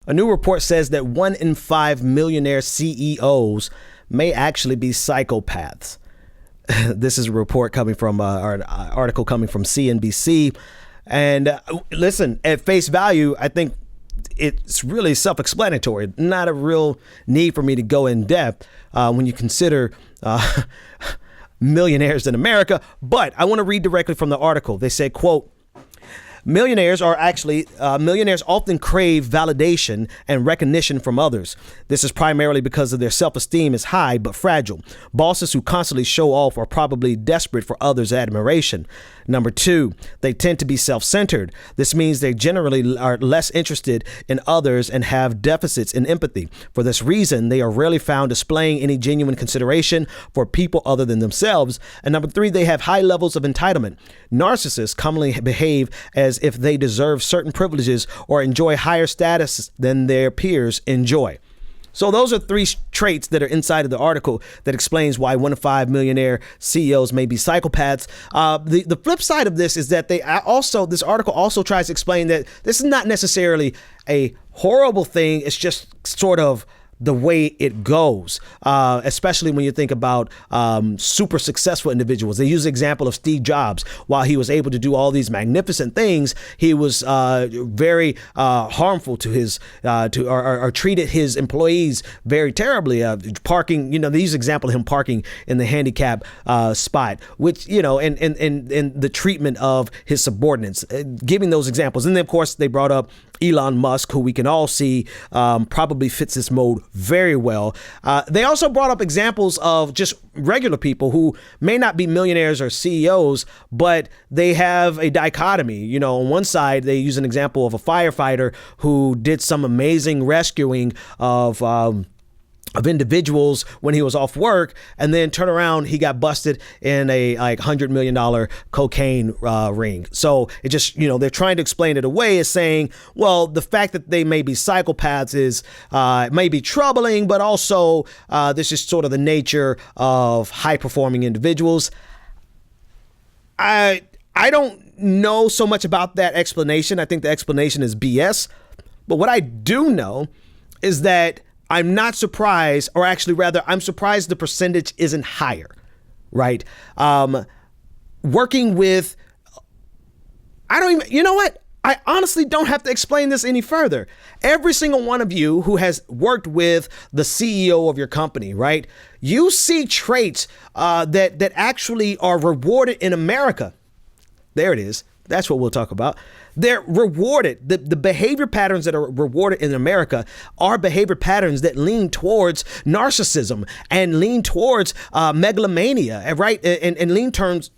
A new report says that 1 in 5 millionaire CEOs may actually be psychopaths. This is a report coming from, or an article coming from CNBC. And listen, at face value, I think it's really self-explanatory. Not a real need for me to go in depth when you consider millionaires in America. But I want to read directly from the article. They said, quote, millionaires often crave validation and recognition from others. This is primarily because of their self-esteem is high but fragile. Bosses who constantly show off are probably desperate for others' admiration. Number 2, they tend to be self-centered. This means they generally are less interested in others and have deficits in empathy. For this reason, they are rarely found displaying any genuine consideration for people other than themselves. And number 3, they have high levels of entitlement. Narcissists commonly behave as if they deserve certain privileges or enjoy higher status than their peers enjoy. So those are 3 traits that are inside of the article that explains why 1 in 5 millionaire CEOs may be psychopaths. The flip side of this is that this article also tries to explain that this is not necessarily a horrible thing. It's just sort of the way it goes, especially when you think about super successful individuals. They use the example of Steve Jobs. While he was able to do all these magnificent things, he was very harmful to his or treated his employees very terribly. Parking, they use the example of him parking in the handicap spot, which and the treatment of his subordinates, giving those examples. And then of course they brought up Elon Musk, who we can all see probably fits this mode very well. They also brought up examples of just regular people who may not be millionaires or CEOs, but they have a dichotomy. On one side, they use an example of a firefighter who did some amazing rescuing of individuals when he was off work, and then turn around, he got busted in a $100 million cocaine ring. So it just, they're trying to explain it away as saying, well, the fact that they may be psychopaths is may be troubling, but also this is sort of the nature of high performing individuals. I don't know so much about that explanation. I think the explanation is BS. But what I do know is that I'm not surprised, or actually rather, I'm surprised the percentage isn't higher, right? Working with, you know what? I honestly don't have to explain this any further. Every single one of you who has worked with the CEO of your company, right? You see traits that actually are rewarded in America. There it is. That's what we'll talk about. They're rewarded. The behavior patterns that are rewarded in America are behavior patterns that lean towards narcissism and lean towards megalomania, right? And lean towards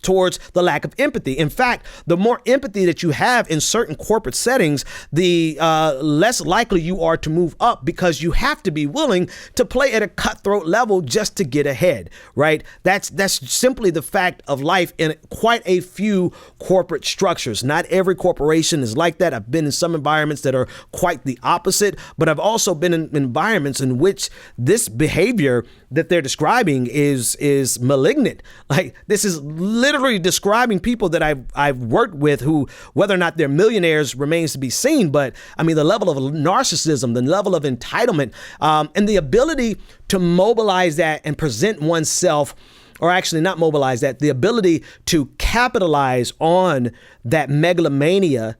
the lack of empathy. In fact, the more empathy that you have in certain corporate settings, the less likely you are to move up, because you have to be willing to play at a cutthroat level just to get ahead, right? That's simply the fact of life in quite a few corporate structures. Not every corporation is like that. I've been in some environments that are quite the opposite, but I've also been in environments in which this behavior that they're describing is malignant. Like, this is literally describing people that I've worked with who, whether or not they're millionaires remains to be seen. But I mean, the level of narcissism, the level of entitlement, and the ability to mobilize that and present oneself, or actually not mobilize that, the ability to capitalize on that megalomania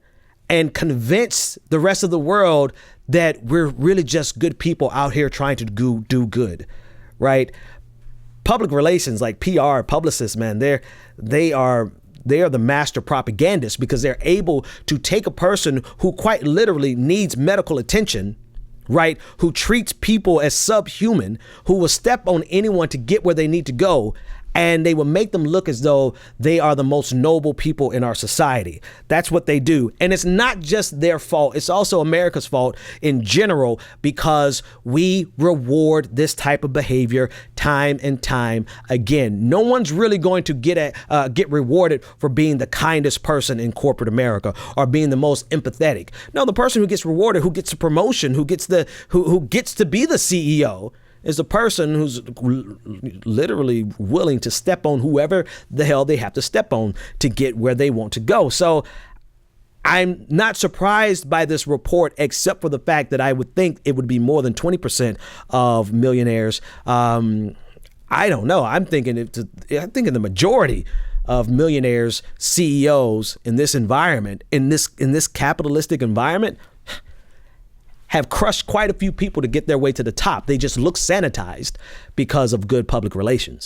and convince the rest of the world that we're really just good people out here trying to do good, right? Public relations, like PR, publicists, man, they are the master propagandists, because they're able to take a person who quite literally needs medical attention, right? Who treats people as subhuman, who will step on anyone to get where they need to go, and they will make them look as though they are the most noble people in our society. That's what they do. And it's not just their fault. It's also America's fault in general, because we reward this type of behavior time and time again. No one's really going to get rewarded for being the kindest person in corporate America or being the most empathetic. No, the person who gets rewarded, who gets a promotion, who gets to be the CEO, is a person who's literally willing to step on whoever the hell they have to step on to get where they want to go. So I'm not surprised by this report, except for the fact that I would think it would be more than 20% of millionaires. I don't know. I'm thinking the majority of millionaires, CEOs in this environment, in this capitalistic environment, have crushed quite a few people to get their way to the top. They just look sanitized because of good public relations.